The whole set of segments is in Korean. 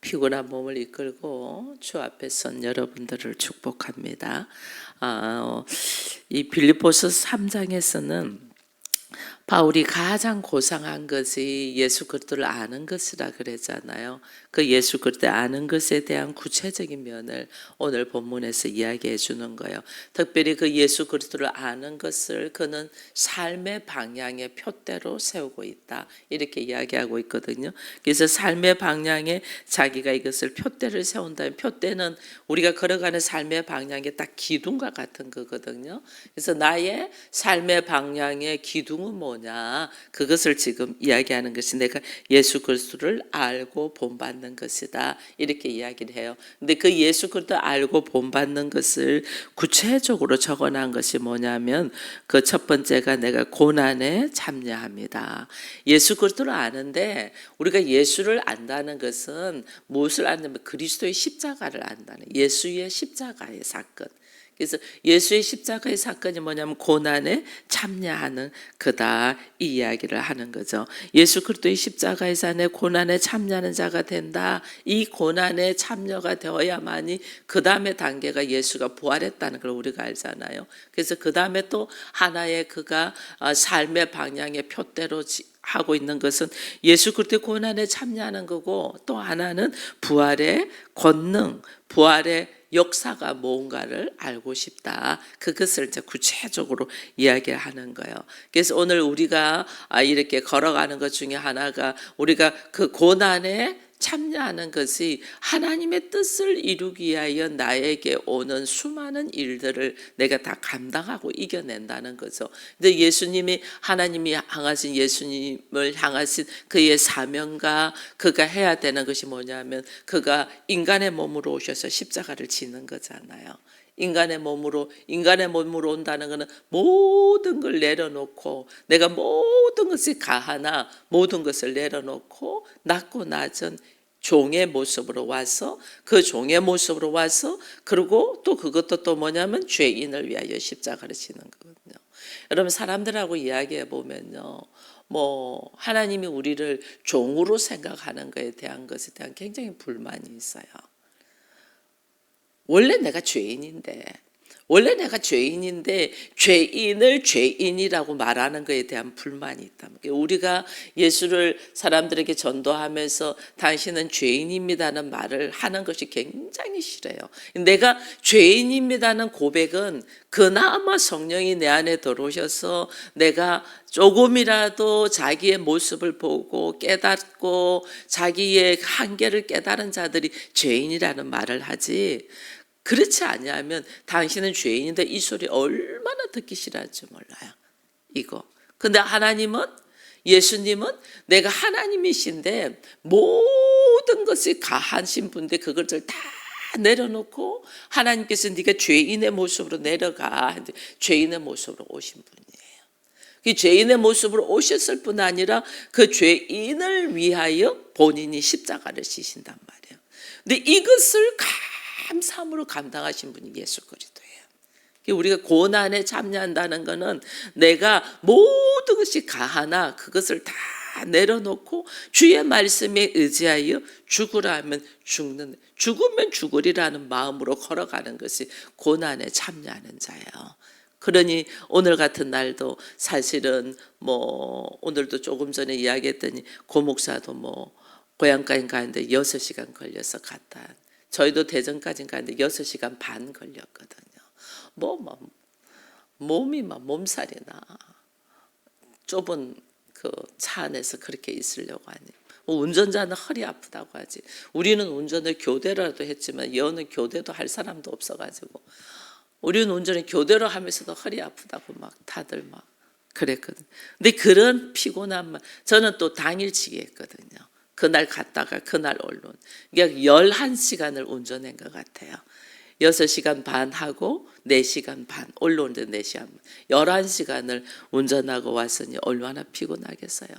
피곤한 몸을 이끌고 주 앞에 선 여러분들을 축복합니다. 이 빌립보서 3장에서는 바울이 가장 고상한 것이 예수 그리스도를 아는 것이라 그랬잖아요. 그 예수 그리스도 아는 것에 대한 구체적인 면을 오늘 본문에서 이야기해 주는 거예요. 특별히 그 예수 그리스도를 아는 것을 그는 삶의 방향의 표대로 세우고 있다. 이렇게 이야기하고 있거든요. 그래서 삶의 방향에 자기가 이것을 표대를 세운다면, 표대는 우리가 걸어가는 삶의 방향의 딱 기둥과 같은 거거든요. 그래서 나의 삶의 방향의 기둥은 뭐냐, 그것을 지금 이야기하는 것이 내가 예수 그리스도를 알고 본받는 것이다, 이렇게 이야기를 해요. 근데 그 예수 그리스도 알고 본받는 것을 구체적으로 적어놓은 것이 뭐냐면, 그 첫 번째가 내가 고난에 참여합니다. 예수 그리스도를 아는데, 우리가 예수를 안다는 것은 무엇을 안다면 그리스도의 십자가를 안다는, 예수의 십자가의 사건. 그래서 예수의 십자가의 사건이 뭐냐면 고난에 참여하는 그다, 이 이야기를 하는 거죠. 예수 그리스도의 십자가에서 내 고난에 참여하는 자가 된다. 이 고난에 참여가 되어야만이 그 다음에 단계가 예수가 부활했다는 걸 우리가 알잖아요. 그래서 그 다음에 또 하나의 그가 삶의 방향의 표대로 하고 있는 것은 예수 그리스도의 고난에 참여하는 거고, 또 하나는 부활의 권능, 부활의 역사가 뭔가를 알고 싶다. 그것을 이제 구체적으로 이야기하는 거예요. 그래서 오늘 우리가 이렇게 걸어가는 것 중에 하나가, 우리가 그 고난에 참여하는 것이 하나님의 뜻을 이루기 위하여 나에게 오는 수많은 일들을 내가 다 감당하고 이겨낸다는 거죠. 근데 예수님이, 하나님이 향하신, 예수님을 향하신 그의 사명과 그가 해야 되는 것이 뭐냐면, 그가 인간의 몸으로 오셔서 십자가를 지는 거잖아요. 인간의 몸으로 온다는 것은 모든 걸 내려놓고, 내가 모든 것이 가하나 모든 것을 내려놓고 낮고 낮은 종의 모습으로 와서, 그 종의 모습으로 와서, 그리고 또 그것도 또 뭐냐면 죄인을 위하여 십자가를 지는 거거든요. 여러분, 사람들하고 이야기해 보면요, 뭐 하나님이 우리를 종으로 생각하는 것에 대한 것에 대한 굉장히 불만이 있어요. 원래 내가 죄인인데 죄인을 죄인이라고 말하는 것에 대한 불만이 있다. 우리가 예수를 사람들에게 전도하면서 당신은 죄인입니다는 말을 하는 것이 굉장히 싫어요. 내가 죄인입니다는 고백은 그나마 성령이 내 안에 들어오셔서 내가 조금이라도 자기의 모습을 보고 깨닫고 자기의 한계를 깨달은 자들이 죄인이라는 말을 하지, 그렇지 않냐면 당신은 죄인인데 이 소리 얼마나 듣기 싫어할지 몰라요. 이거. 근데 하나님은, 예수님은 내가 하나님이신데 모든 것이 가하신 분인데 그것을 다 내려놓고 하나님께서 네가 죄인의 모습으로 내려가, 죄인의 모습으로 오신 분이에요. 그 죄인의 모습으로 오셨을 뿐 아니라 그 죄인을 위하여 본인이 십자가를 지신단 말이에요. 근데 이것을 감사함으로 감당하신 분이 예수 그리스도예요. 우리가 고난에 참여한다는 것은 내가 모든 것이 가하나 그것을 다 내려놓고 주의 말씀에 의지하여 죽으라 하면 죽는, 죽으면 죽으리라는 마음으로 걸어가는 것이 고난에 참여하는 자예요. 그러니 오늘 같은 날도 사실은 뭐 오늘도 조금 전에 이야기했더니 고목사도 뭐 고향까지 가는데 6시간 걸려서 갔다. 저희도 대전까지 가는데 6시간 반 걸렸거든요. 몸이 막 몸살이 나. 좁은 그 차 안에서 그렇게 있으려고 하니. 운전자는 허리 아프다고 하지. 우리는 운전을 교대로라도 했지만 여는 교대도 할 사람도 없어가지고, 우리는 운전을 교대로 하면서도 허리 아프다고 막 다들 막 그랬거든요. 근데 그런 피곤함만, 저는 또 당일치기 했거든요. 그날 갔다가 그날 언론. 그러니까 11시간을 운전한 것 같아요. 6시간 반 하고 4시간 반, 올라오는데 4시간 반. 11시간을 운전하고 왔으니 얼마나 피곤하겠어요.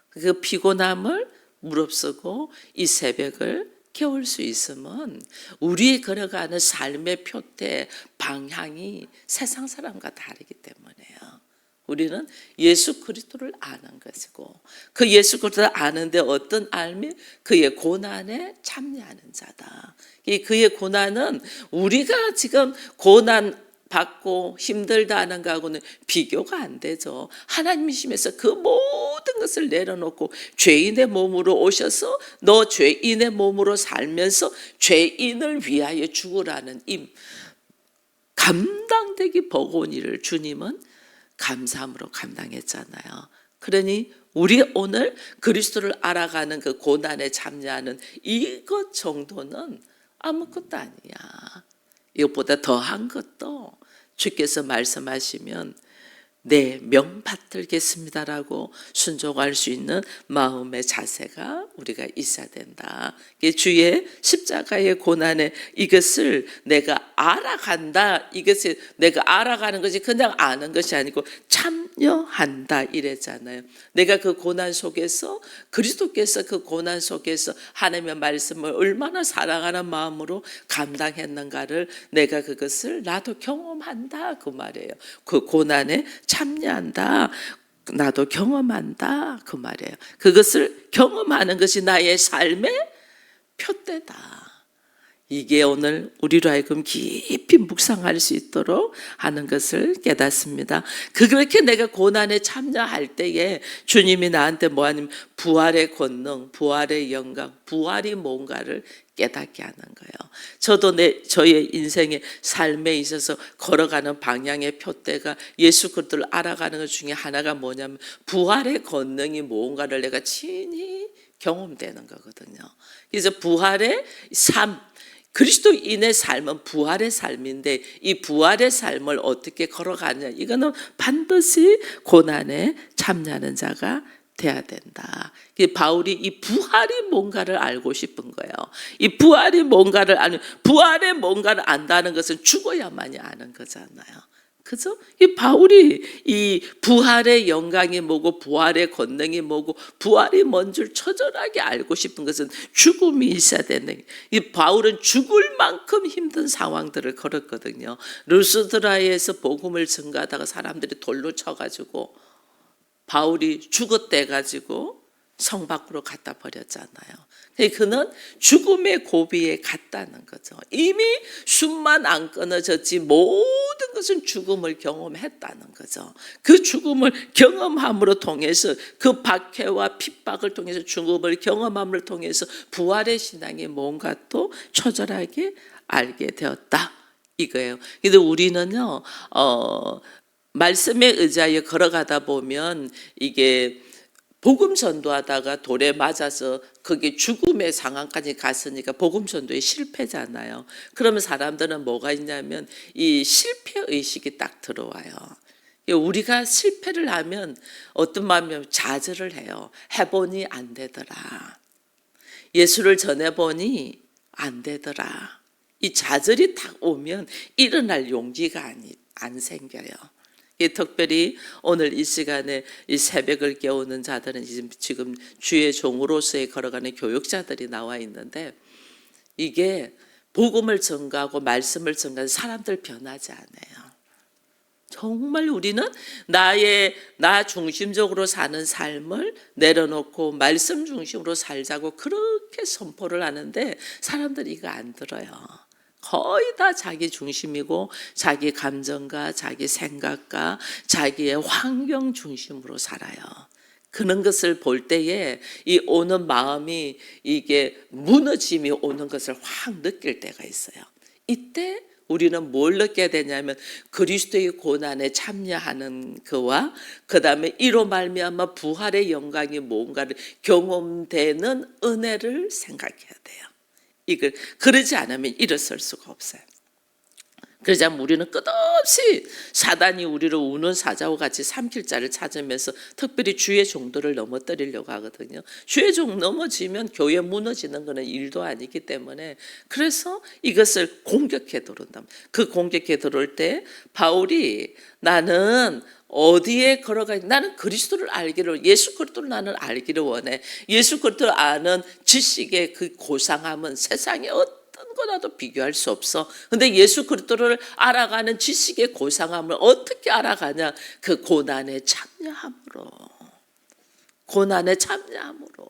그 피곤함을 무릅쓰고 이 새벽을 깨울 수 있으면 우리의 걸어가는 삶의 표대, 방향이 세상 사람과 다르기 때문에요. 우리는 예수 그리스도를 아는 것이고, 그 예수 그리스도를 아는데 어떤 알미? 그의 고난에 참여하는 자다. 이 그의 고난은 우리가 지금 고난 받고 힘들다 하는 거하고는 비교가 안 되죠. 하나님이시면서 그 모든 것을 내려놓고 죄인의 몸으로 오셔서 너 죄인의 몸으로 살면서 죄인을 위하여 죽으라는 감당되기 버거운 일을 주님은 감사함으로 감당했잖아요. 그러니 우리 오늘 그리스도를 알아가는 그 고난에 참여하는 이것 정도는 아무것도 아니야. 이것보다 더한 것도 주께서 말씀하시면 네, 명 받들겠습니다라고 순종할 수 있는 마음의 자세가 우리가 있어야 된다. 주의 십자가의 고난에 이것을 내가 알아간다. 이것을 내가 알아가는 것이 그냥 아는 것이 아니고 참여한다 이랬잖아요. 내가 그 고난 속에서 그리스도께서 그 고난 속에서 하나님의 말씀을 얼마나 사랑하는 마음으로 감당했는가를 내가 그것을 나도 경험한다 그 말이에요. 그 고난에 참여한다. 나도 경험한다 그 말이에요. 그것을 경험하는 것이 나의 삶의 표대다. 이게 오늘 우리로 하여금 깊이 묵상할 수 있도록 하는 것을 깨닫습니다. 그렇게 내가 고난에 참여할 때에 주님이 나한테 뭐하냐면 부활의 권능, 부활의 영광, 부활이 뭔가를 깨닫게 하는 거예요. 저도 저의 인생의 삶에 있어서 걸어가는 방향의 표대가 예수 그리스도를 알아가는 것 중에 하나가 뭐냐면 부활의 권능이 뭔가를 내가 친히 경험되는 거거든요. 그래서 부활의 삶, 그리스도인의 삶은 부활의 삶인데 이 부활의 삶을 어떻게 걸어가느냐, 이거는 반드시 고난에 참여하는 자가 돼야 된다. 바울이 이 부활이 뭔가를 알고 싶은 거예요. 이 부활이 뭔가를 부활의 뭔가를 안다는 것은 죽어야만이 아는 거잖아요. 그죠? 이 바울이 이 부활의 영광이 뭐고 부활의 권능이 뭐고 부활이 뭔 줄 처절하게 알고 싶은 것은 죽음이 있어야 되는. 이 바울은 죽을 만큼 힘든 상황들을 걸었거든요. 루스드라에서 복음을 전가하다가 사람들이 돌로 쳐가지고 바울이 죽었대 가지고 성 밖으로 갖다 버렸잖아요. 그는 죽음의 고비에 갔다는 거죠. 이미 숨만 안 끊어졌지 모든 것은 죽음을 경험했다는 거죠. 그 죽음을 경험함으로 통해서 그 박해와 핍박을 통해서 죽음을 경험함을 통해서 부활의 신앙이 뭔가 또 처절하게 알게 되었다 이거예요. 근데 우리는요 말씀에 의지하여 걸어가다 보면 이게 복음 전도하다가 돌에 맞아서 그게 죽음의 상황까지 갔으니까 복음 전도에 실패잖아요. 그러면 사람들은 뭐가 있냐면 이 실패 의식이 딱 들어와요. 우리가 실패를 하면 어떤 마음이면 좌절을 해요. 해보니 안 되더라. 예수를 전해보니 안 되더라. 이 좌절이 딱 오면 일어날 용기가 안 생겨요. 특별히 오늘 이 시간에 이 새벽을 깨우는 자들은 지금 주의 종으로서의 걸어가는 교육자들이 나와 있는데 이게 복음을 전가하고 말씀을 전가하는 사람들 변하지 않아요. 정말 우리는 나 중심적으로 사는 삶을 내려놓고 말씀 중심으로 살자고 그렇게 선포를 하는데 사람들이 이거 안 들어요. 거의 다 자기 중심이고 자기 감정과 자기 생각과 자기의 환경 중심으로 살아요. 그런 것을 볼 때에 이 오는 마음이 이게 무너짐이 오는 것을 확 느낄 때가 있어요. 이때 우리는 뭘 느껴야 되냐면 그리스도의 고난에 참여하는 그와 그 다음에 이로 말미암아 부활의 영광이 뭔가를 경험되는 은혜를 생각해야 돼요. 이걸 그러지 않으면 일어설 수가 없어요. 그러지 않으면 우리는 끝없이 사단이 우리를 우는 사자와 같이 삼킬 자를 찾으면서 특별히 주의 종들을 넘어뜨리려고 하거든요. 주의 종 넘어지면 교회 무너지는 것은 일도 아니기 때문에 그래서 이것을 공격해 들어온다. 그 공격해 들어올 때 바울이 나는 어디에 걸어가? 나는 그리스도를 알기를, 예수 그리스도를 나는 알기를 원해. 예수 그리스도를 아는 지식의 그 고상함은 세상에 어떤 것과도 비교할 수 없어. 근데 예수 그리스도를 알아가는 지식의 고상함을 어떻게 알아가냐? 그 고난에 참여함으로. 고난에 참여함으로.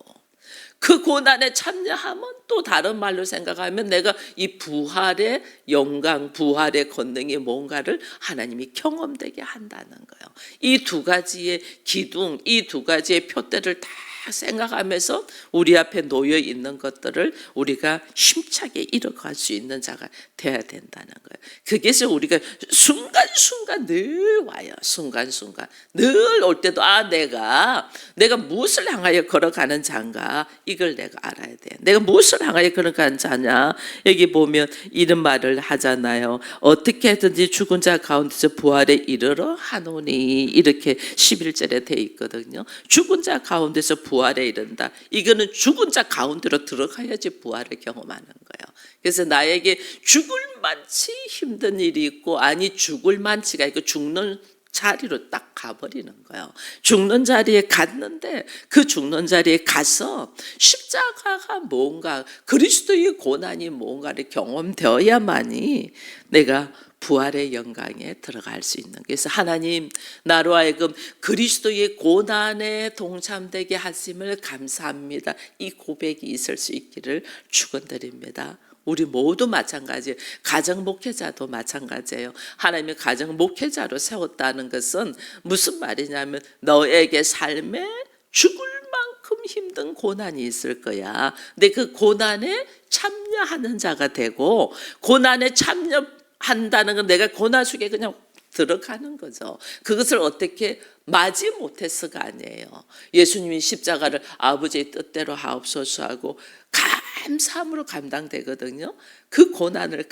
그 고난에 참여함은 또 다른 말로 생각하면 내가 이 부활의 영광, 부활의 권능이 뭔가를 하나님이 경험되게 한다는 거예요. 이 두 가지의 기둥, 이 두 가지의 표대를 다 생각하면서 우리 앞에 놓여 있는 것들을 우리가 힘차게 이뤄갈 수 있는 자가 돼야 된다는 거예요. 그게서 우리가 순간순간 늘 와요. 순간순간 늘 올 때도 내가 무엇을 향하여 걸어가는 자인가, 이걸 내가 알아야 돼. 내가 무엇을 향하여 걸어가는 자냐. 여기 보면 이런 말을 하잖아요. 어떻게든지 죽은 자 가운데서 부활에 이르러 하노니, 이렇게 11절에 돼 있거든요. 죽은 자 가운데서 부활에 이른다. 이거는 죽은 자 가운데로 들어가야지 부활을 경험하는 거예요. 그래서 나에게 죽을 만치 힘든 일이 있고, 아니 죽을 만치가 있고 죽는 자리로 딱 가버리는 거예요. 죽는 자리에 갔는데 그 죽는 자리에 가서 십자가가 뭔가, 그리스도의 고난이 뭔가를 경험되어야만이 내가 부활의 영광에 들어갈 수 있는. 그래서 하나님, 나로 하여금 그리스도의 고난에 동참되게 하심을 감사합니다. 이 고백이 있을 수 있기를 축원드립니다. 우리 모두 마찬가지예요. 가정 목회자도 마찬가지예요. 하나님의 가정 목회자로 세웠다는 것은 무슨 말이냐면 너에게 삶에 죽을 만큼 힘든 고난이 있을 거야. 근데 그 고난에 참여하는 자가 되고, 고난에 참여한다는 건 내가 고난 속에 그냥 들어가는 거죠. 그것을 어떻게 맞이 못해서가 아니에요. 예수님이 십자가를 아버지의 뜻대로 하옵소서 하고 감사함으로 감당되거든요. 그 고난을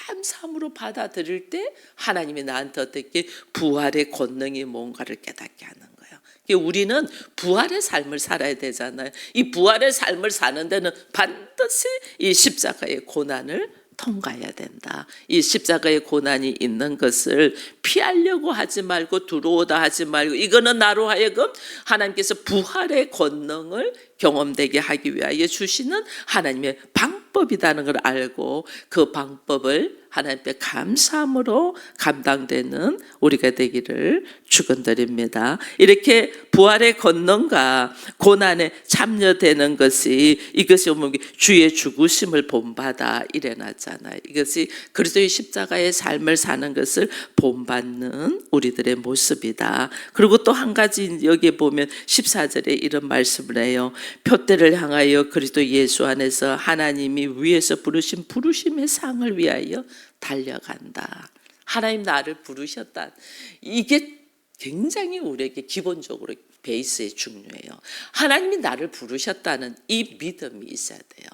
감사함으로 받아들일 때 하나님이 나한테 어떻게 부활의 권능이 뭔가를 깨닫게 하는 거예요. 우리는 부활의 삶을 살아야 되잖아요. 이 부활의 삶을 사는 데는 반드시 이 십자가의 고난을 통과해야 된다. 이 십자가의 고난이 있는 것을 피하려고 하지 말고, 두려워다 하지 말고, 이거는 나로 하여금 하나님께서 부활의 권능을 경험되게 하기 위하여 주시는 하나님의 방법이라는 걸 알고, 그 방법을 하나님께 감사함으로 감당되는 우리가 되기를 축원드립니다. 이렇게 부활의 권능과 고난에 참여되는 것이, 이것이 주의 죽으심을 본받아 일어났잖아요. 이것이 그리스도의 십자가의 삶을 사는 것을 본받는 우리들의 모습이다. 그리고 또 한 가지 여기에 보면 14절에 이런 말씀을 해요. 표대를 향하여 그리스도 예수 안에서 하나님이 위에서 부르신 부르심의 상을 위하여 달려간다. 하나님 나를 부르셨다. 이게 굉장히 우리에게 기본적으로 베이스에 중요해요. 하나님이 나를 부르셨다는 이 믿음이 있어야 돼요.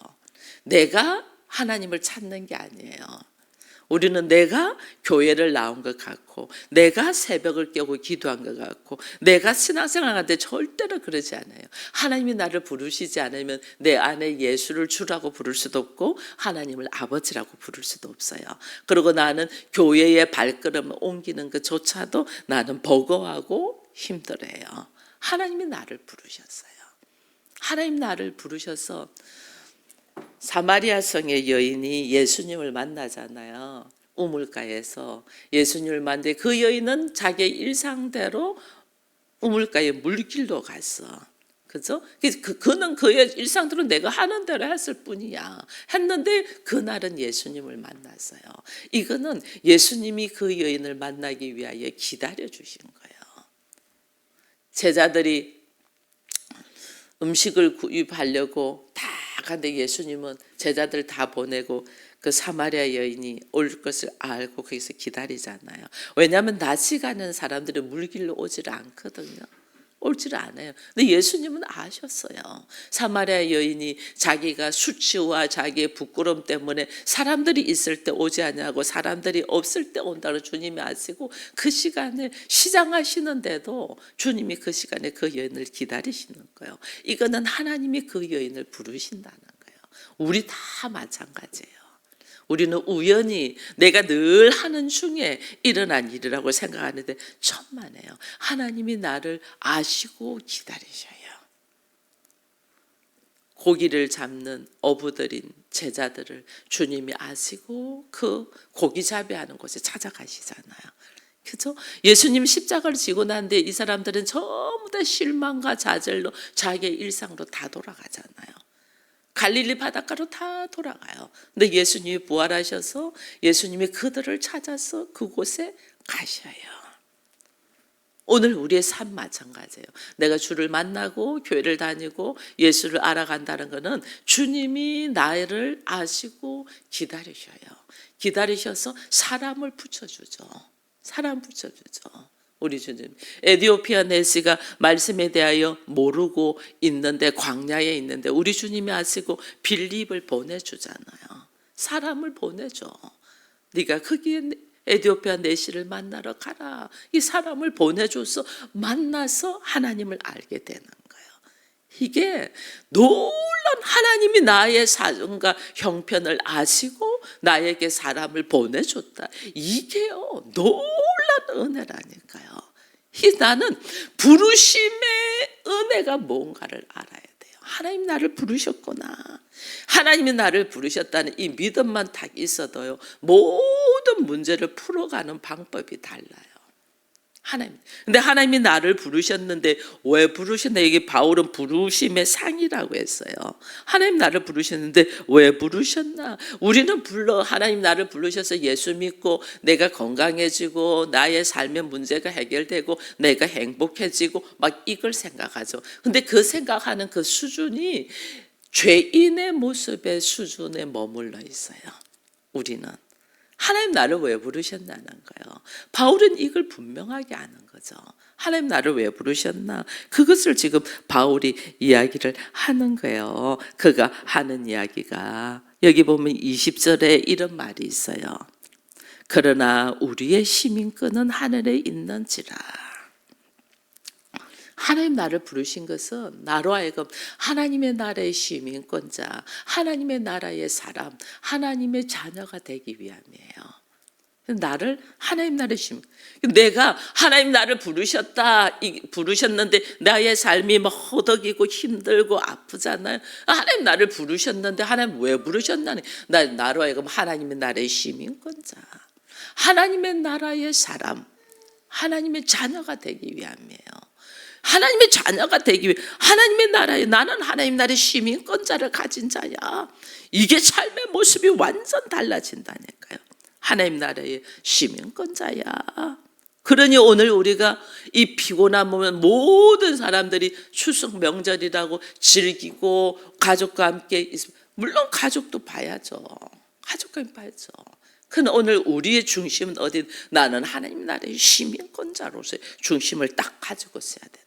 내가 하나님을 찾는 게 아니에요. 우리는 내가 교회를 나온 것 같고, 내가 새벽을 깨고 기도한 것 같고, 내가 신앙생활할 때 절대로 그러지 않아요. 하나님이 나를 부르시지 않으면 내 안에 예수를 주라고 부를 수도 없고, 하나님을 아버지라고 부를 수도 없어요. 그리고 나는 교회의 발걸음을 옮기는 것조차도 나는 버거워하고 힘들어요. 하나님이 나를 부르셨어요. 하나님 나를 부르셔서 사마리아 성의 여인이 예수님을 만나잖아요. 우물가에서 예수님을 만나는데 그 여인은 자기의 일상대로 우물가에 물길로 갔어. 그죠? 그는 그의 일상대로 내가 하는 대로 했을 뿐이야. 했는데 그날은 예수님을 만났어요. 이거는 예수님이 그 여인을 만나기 위하여 기다려 주신 거예요. 제자들이 음식을 구입하려고 다 가는데 예수님은 제자들 다 보내고 그 사마리아 여인이 올 것을 알고 거기서 기다리잖아요. 왜냐하면 낮 시간에는 사람들이 물길로 오지를 않거든요. 옳지를 않아요. 근데 예수님은 아셨어요. 사마리아 여인이 자기가 수치와 자기의 부끄러움 때문에 사람들이 있을 때 오지 않냐고, 사람들이 없을 때 온다고 주님이 아시고 그 시간을 시장하시는데도 주님이 그 시간에 그 여인을 기다리시는 거예요. 이거는 하나님이 그 여인을 부르신다는 거예요. 우리 다 마찬가지예요. 우리는 우연히 내가 늘 하는 중에 일어난 일이라고 생각하는데 천만에요. 하나님이 나를 아시고 기다리셔요. 고기를 잡는 어부들인 제자들을 주님이 아시고 그 고기잡이 하는 곳에 찾아가시잖아요. 그죠? 예수님 십자가를 지고 난 뒤에 이 사람들은 전부 다 실망과 좌절로 자기의 일상으로 다 돌아가잖아요. 갈릴리 바닷가로 다 돌아가요. 근데 예수님이 부활하셔서 예수님이 그들을 찾아서 그곳에 가셔요. 오늘 우리의 삶 마찬가지예요. 내가 주를 만나고 교회를 다니고 예수를 알아간다는 것은 주님이 나를 아시고 기다리셔요. 기다리셔서 사람을 붙여주죠. 사람 붙여주죠. 우리 주님. 에디오피아 내시가 말씀에 대하여 모르고 있는데, 광야에 있는데 우리 주님이 아시고 빌립을 보내주잖아요. 사람을 보내줘. 네가 거기에 에디오피아 내시를 만나러 가라. 이 사람을 보내줘서 만나서 하나님을 알게 되는 거예요. 이게 놀란, 하나님이 나의 사정과 형편을 아시고 나에게 사람을 보내줬다. 이게요, 놀란 은혜라니까요. 나는 부르심의 은혜가 뭔가를 알아야 돼요. 하나님 나를 부르셨구나. 하나님이 나를 부르셨다는 이 믿음만 딱 있어도요, 모든 문제를 풀어가는 방법이 달라요. 하나님. 근데 하나님이 나를 부르셨는데 왜 부르셨나? 여기 바울은 부르심의 상이라고 했어요. 하나님 나를 부르셨는데 왜 부르셨나? 우리는 하나님 나를 부르셔서 예수 믿고 내가 건강해지고 나의 삶의 문제가 해결되고 내가 행복해지고 막 이걸 생각하죠. 근데 그 생각하는 그 수준이 죄인의 모습의 수준에 머물러 있어요. 우리는. 하나님 나를 왜 부르셨나는 거예요. 바울은 이걸 분명하게 아는 거죠. 하나님 나를 왜 부르셨나? 그것을 지금 바울이 이야기를 하는 거예요. 그가 하는 이야기가 여기 보면 20절에 이런 말이 있어요. 그러나 우리의 시민권은 하늘에 있는지라. 하나님 나를 부르신 것은 나로 하여금 하나님의 나라의 시민권자, 하나님의 나라의 사람, 하나님의 자녀가 되기 위함이에요. 나를 하나님 나라의 시민. 내가 하나님 나를 부르셨는데 나의 삶이 막 허덕이고 힘들고 아프잖아요. 하나님 나를 부르셨는데 하나님 왜 부르셨나니? 나로 하여금 하나님의 나라의 시민권자, 하나님의 나라의 사람, 하나님의 자녀가 되기 위함이에요. 하나님의 자녀가 되기 위해 하나님의 나라에 나는 하나님 나라의 시민권자를 가진 자야. 이게 삶의 모습이 완전 달라진다니까요. 하나님 나라의 시민권자야. 그러니 오늘 우리가 이 피곤한 몸은 모든 사람들이 추석 명절이라고 즐기고 가족과 함께 있으면 물론 가족도 봐야죠. 가족과 함께 봐야죠. 그러나 오늘 우리의 중심은 어디? 나는 하나님 나라의 시민권자로서의 중심을 딱 가지고 있어야 된다.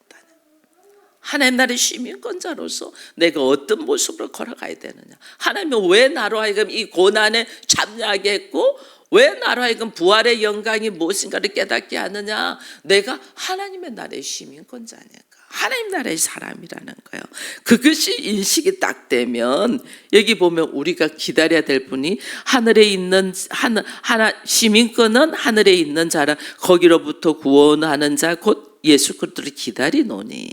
하나님 나라의 시민권자로서 내가 어떤 모습으로 걸어가야 되느냐. 하나님은 왜 나로 하여금 이 고난에 참여하게 했고 왜 나로 하여금 부활의 영광이 무엇인가를 깨닫게 하느냐. 내가 하나님의 나라의 시민권자니까. 하나님 나라의 사람이라는 거예요. 그것이 인식이 딱 되면 여기 보면 우리가 기다려야 될 분이 하늘에 있는 시민권은 하늘에 있는 자라 거기로부터 구원하는 자 곧 예수 그리스도를 기다리노니.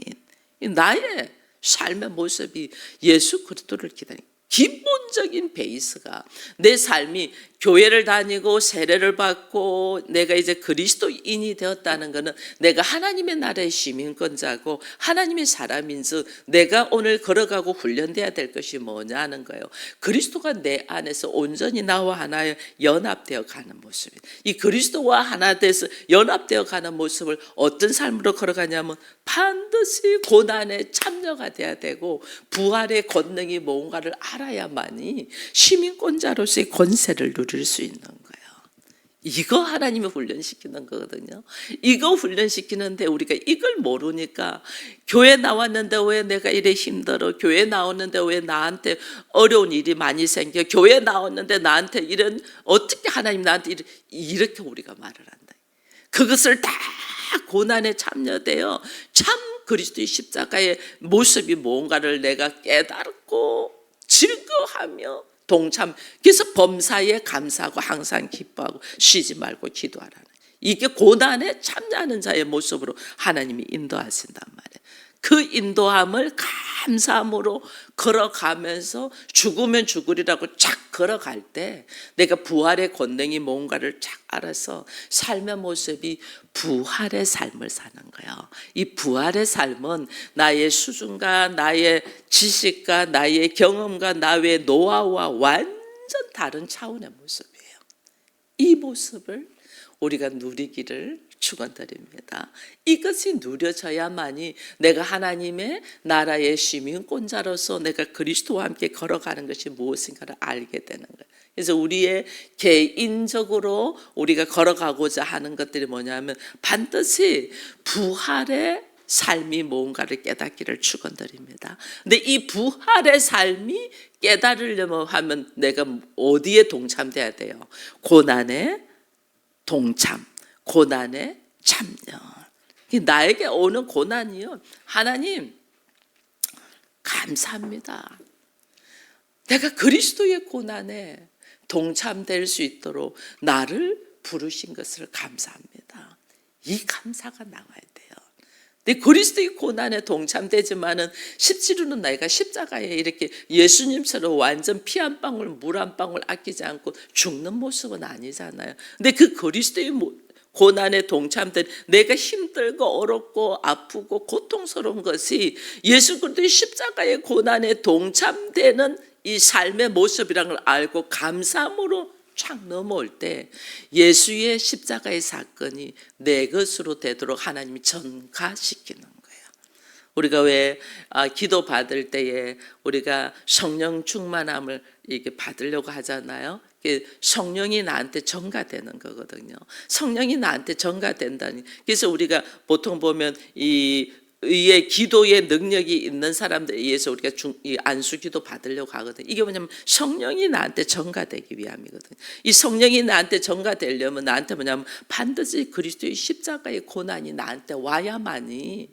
나의 삶의 모습이 예수 그리스도를 기다리는 기본적인 베이스가 내 삶이 교회를 다니고 세례를 받고 내가 이제 그리스도인이 되었다는 것은 내가 하나님의 나라의 시민권자고 하나님의 사람인즉 내가 오늘 걸어가고 훈련돼야 될 것이 뭐냐 하는 거예요. 그리스도가 내 안에서 온전히 나와 하나 연합되어 가는 모습이에요. 이 그리스도와 하나 돼서 연합되어 가는 모습을 어떤 삶으로 걸어가냐면 반드시 고난에 참여가 돼야 되고 부활의 권능이 뭔가를 알아야만이 시민권자로서의 권세를 누릴 수 있는 거예요. 이거 하나님이 훈련시키는 거거든요. 이거 훈련시키는데 우리가 이걸 모르니까 교회 나왔는데 왜 내가 이래 힘들어? 교회 나왔는데 왜 나한테 어려운 일이 많이 생겨? 교회 나왔는데 나한테 이런 어떻게 하나님 나한테 이렇게 우리가 말을 한다. 그것을 다 고난에 참여되어 참 그리스도의 십자가의 모습이 뭔가를 내가 깨닫고 즐거워하며 동참. 그래서 범사에 감사하고 항상 기뻐하고 쉬지 말고 기도하라는. 이게 고난에 참여하는 자의 모습으로 하나님이 인도하신단 말이에요. 그 인도함을 감사함으로 걸어가면서 죽으면 죽으리라고 착 걸어갈 때 내가 부활의 권능이 뭔가를 착 알아서 삶의 모습이 부활의 삶을 사는 거예요. 이 부활의 삶은 나의 수준과 나의 지식과 나의 경험과 나의 노하우와 완전 다른 차원의 모습이에요. 이 모습을 우리가 누리기를 축원드립니다. 이것이 누려져야만이 내가 하나님의 나라의 시민권자로서 내가 그리스도와 함께 걸어가는 것이 무엇인가를 알게 되는 거예요. 그래서 우리의 개인적으로 우리가 걸어가고자 하는 것들이 뭐냐면 반드시 부활의 삶이 뭔가를 깨닫기를 축원드립니다. 근데 이 부활의 삶이 깨달으려면 하면 내가 어디에 동참돼야 돼요? 고난에 동참, 고난에 참여. 나에게 오는 고난이요, 하나님 감사합니다. 내가 그리스도의 고난에 동참될 수 있도록 나를 부르신 것을 감사합니다. 이 감사가 나와야 돼요. 근데 그리스도의 고난에 동참되지만은 실제로는 내가 십자가에 이렇게 예수님처럼 완전 피 한 방울 물 한 방울 아끼지 않고 죽는 모습은 아니잖아요. 근데 그 그리스도의 고난에 동참된 내가 힘들고 어렵고 아프고 고통스러운 것이 예수 그리스도의 십자가의 고난에 동참되는 이 삶의 모습이라는 걸 알고 감사함으로 촥 넘어올 때 예수의 십자가의 사건이 내 것으로 되도록 하나님이 전가시키는 거예요. 우리가 왜 기도 받을 때에 우리가 성령 충만함을 이렇게 받으려고 하잖아요. 성령이 나한테 전가되는 거거든요. 성령이 나한테 전가된다니. 그래서 우리가 보통 보면 의 기도의 능력이 있는 사람들에 의해서 우리가 안수기도 받으려고 하거든요. 이게 뭐냐면 성령이 나한테 전가되기 위함이거든요. 이 성령이 나한테 전가되려면 나한테 뭐냐면 반드시 그리스도의 십자가의 고난이 나한테 와야만이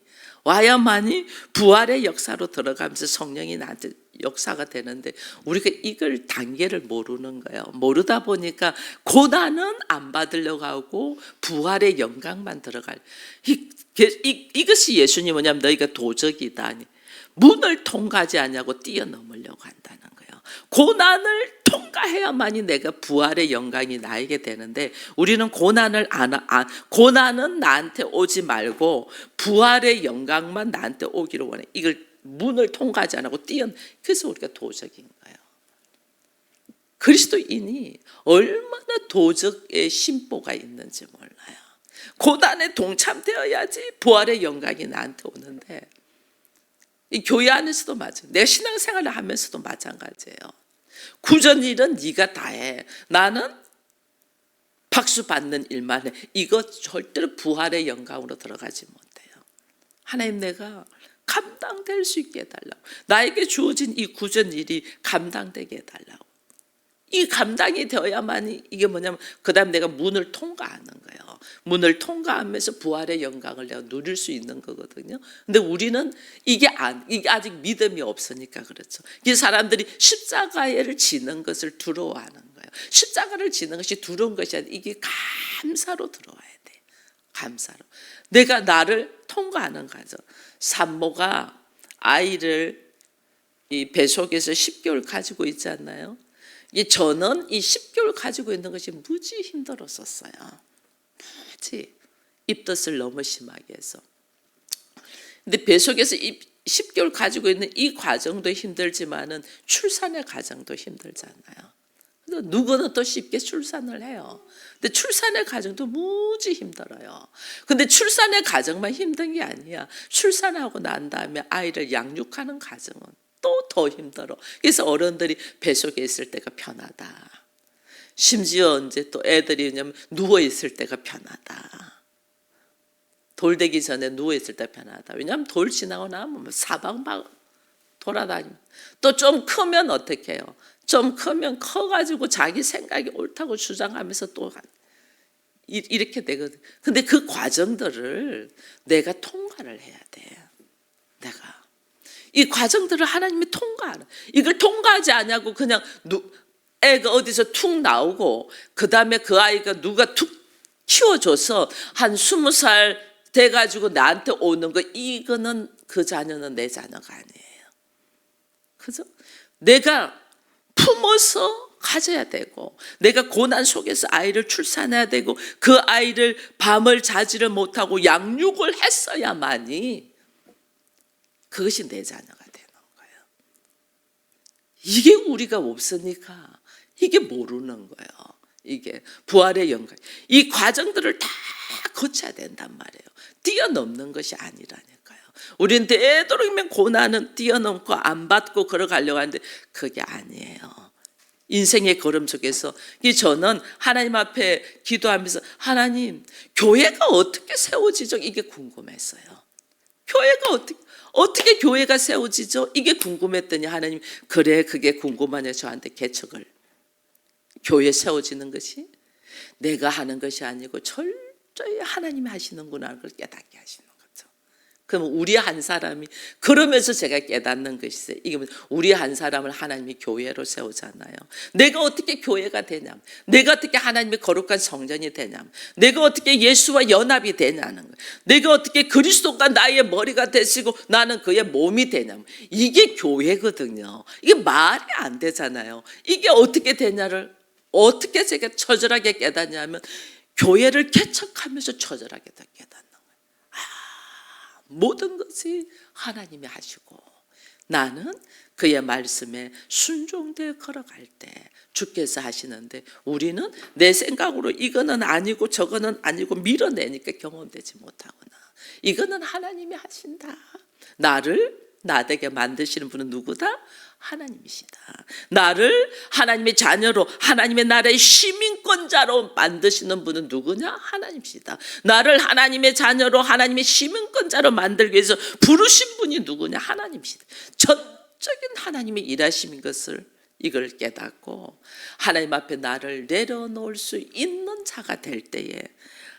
부활의 역사로 들어가면서 성령이 나한테 역사가 되는데 우리가 이걸 단계를 모르는 거예요. 모르다 보니까 고난은 안 받으려고 하고 부활의 영광만 들어갈. 이것이 예수님 뭐냐면 너희가 도적이다. 문을 통과하지 않냐고 뛰어넘으려고 한다는 거예요. 고난을 통과해야만이 내가 부활의 영광이 나에게 되는데 우리는 고난은 나한테 오지 말고 부활의 영광만 나한테 오기를 원해. 이걸 문을 통과하지 않고 그래서 우리가 도적인 거예요. 그리스도인이 얼마나 도적의 심보가 있는지 몰라요. 고난에 동참되어야지 부활의 영광이 나한테 오는데 이 교회 안에서도 마찬가지예요. 내가 신앙생활을 하면서도 마찬가지예요. 구전 일은 네가 다 해. 나는 박수 받는 일만 해. 이거 절대로 부활의 영광으로 들어가지 못해요. 하나님 내가 감당될 수 있게 해달라고. 나에게 주어진 이 구전 일이 감당되게 해달라고. 이 감당이 되어야만 이게 뭐냐면 그 다음 내가 문을 통과하는 거예요. 문을 통과하면서 부활의 영광을 내가 누릴 수 있는 거거든요. 근데 우리는 이게 아직 믿음이 없으니까 그렇죠. 이 사람들이 십자가를 지는 것을 두려워하는 거예요. 십자가를 지는 것이 두려운 것이 아니라 이게 감사로 들어와야 돼. 감사로. 내가 나를 통과하는 거죠. 산모가 아이를 이 뱃속에서 10개월 가지고 있지 않나요? 저는 이 10개월 가지고 있는 것이 무지 힘들었었어요. 무지 입덧을 너무 심하게 해서. 근데 뱃속에서 10개월 가지고 있는 이 과정도 힘들지만은 출산의 과정도 힘들잖아요. 누구는 또 쉽게 출산을 해요. 근데 출산의 과정도 무지 힘들어요. 근데 출산의 과정만 힘든 게 아니야. 출산하고 난 다음에 아이를 양육하는 과정은 또 더 힘들어. 그래서 어른들이 뱃속에 있을 때가 편하다. 심지어 이제 또 애들이 누워 있을 때가 편하다. 돌 되기 전에 누워 있을 때 편하다. 왜냐하면 돌 지나고 나면 사방방 돌아다니고 또 좀 크면 어떻게 해요? 좀 크면 커가지고 자기 생각이 옳다고 주장하면서 또 이렇게 되거든. 근데 그 과정들을 내가 통과를 해야 돼. 내가 이 과정들을 하나님이 통과하는. 이걸 통과하지 않냐고 그냥 애가 어디서 툭 나오고 그 다음에 그 아이가 누가 툭 키워줘서 한 20살 돼가지고 나한테 오는 거 이거는 그 자녀는 내 자녀가 아니에요. 그죠? 내가 품어서 가져야 되고, 내가 고난 속에서 아이를 출산해야 되고, 그 아이를 밤을 자지를 못하고 양육을 했어야만이 그것이 내 자녀가 되는 거예요. 이게 우리가 없으니까 이게 모르는 거예요. 이게 부활의 영광, 이 과정들을 다 거쳐야 된단 말이에요. 뛰어넘는 것이 아니라니까요. 우리는 되도록이면 고난은 뛰어넘고 안 받고 걸어가려고 하는데 그게 아니에요. 인생의 걸음 속에서 저는 하나님 앞에 기도하면서, 하나님, 교회가 어떻게 세워지죠? 이게 궁금했어요. 교회가 어떻게 교회가 세워지죠? 이게 궁금했더니 하나님, 그래, 그게 궁금하냐 저한테 개척을. 교회 세워지는 것이 내가 하는 것이 아니고 철저히 하나님이 하시는구나, 그걸 깨닫게 하시는 거죠. 그럼 우리 한 사람이, 그러면서 제가 깨닫는 것이, 이게 우리 한 사람을 하나님이 교회로 세우잖아요. 내가 어떻게 교회가 되냐, 내가 어떻게 하나님의 거룩한 성전이 되냐, 내가 어떻게 예수와 연합이 되냐는 거예요. 내가 어떻게 그리스도가 나의 머리가 되시고 나는 그의 몸이 되냐, 이게 교회거든요. 이게 말이 안 되잖아요. 이게 어떻게 되냐를 어떻게 제가 처절하게 깨닫냐면, 교회를 개척하면서 처절하게 깨닫는 거예요. 모든 것이 하나님이 하시고 나는 그의 말씀에 순종되어 걸어갈 때 주께서 하시는데, 우리는 내 생각으로 이거는 아니고 저거는 아니고 밀어내니까 경험되지 못하구나. 이거는 하나님이 하신다. 나를 나되게 만드시는 분은 누구다? 하나님이시다. 나를 하나님의 자녀로, 하나님의 나라의 시민권자로 만드시는 분은 누구냐? 하나님이시다. 나를 하나님의 자녀로, 하나님의 시민권자로 만들기 위해서 부르신 분이 누구냐? 하나님이시다. 전적인 하나님의 일하심인 것을, 이걸 깨닫고 하나님 앞에 나를 내려놓을 수 있는 자가 될 때에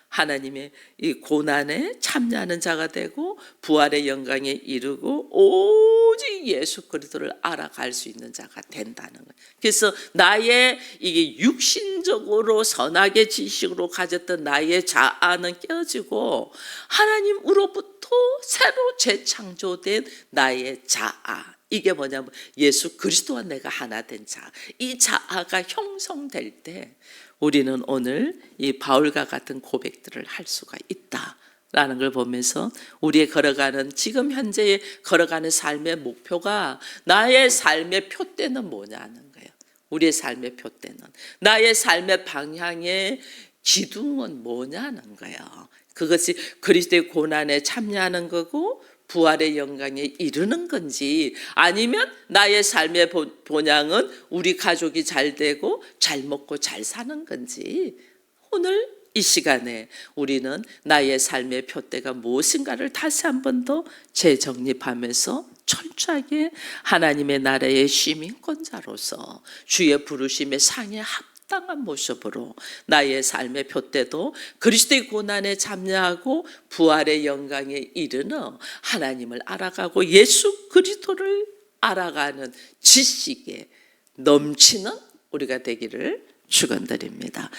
하나님의 이 고난에 참여하는 자가 되고 부활의 영광에 이르고 오직 예수 그리스도를 알아갈 수 있는 자가 된다는 거예요. 그래서 나의 이게 육신적으로 선악의 지식으로 가졌던 나의 자아는 깨어지고 하나님으로부터 새로 재창조된 나의 자아, 이게 뭐냐면 예수 그리스도와 내가 하나 된 자, 이 자아가 형성될 때 우리는 오늘 이 바울과 같은 고백들을 할 수가 있다라는 걸 보면서, 우리의 걸어가는, 지금 현재의 걸어가는 삶의 목표가, 나의 삶의 표대는 뭐냐는 거예요. 우리의 삶의 표대는, 나의 삶의 방향의 기둥은 뭐냐는 거예요. 그것이 그리스도의 고난에 참여하는 거고 부활의 영광에 이르는 건지, 아니면 나의 삶의 본향은 우리 가족이 잘 되고 잘 먹고 잘 사는 건지, 오늘 이 시간에 우리는 나의 삶의 표대가 무엇인가를 다시 한 번 더 재정립하면서 철저하게 하나님의 나라의 시민권자로서 주의 부르심의 상에 합당한 모습으로 나의 삶의 표대도 그리스도의 고난에 참여하고 부활의 영광에 이르는 하나님을 알아가고 예수 그리스도를 알아가는 지식에 넘치는 우리가 되기를 축원드립니다.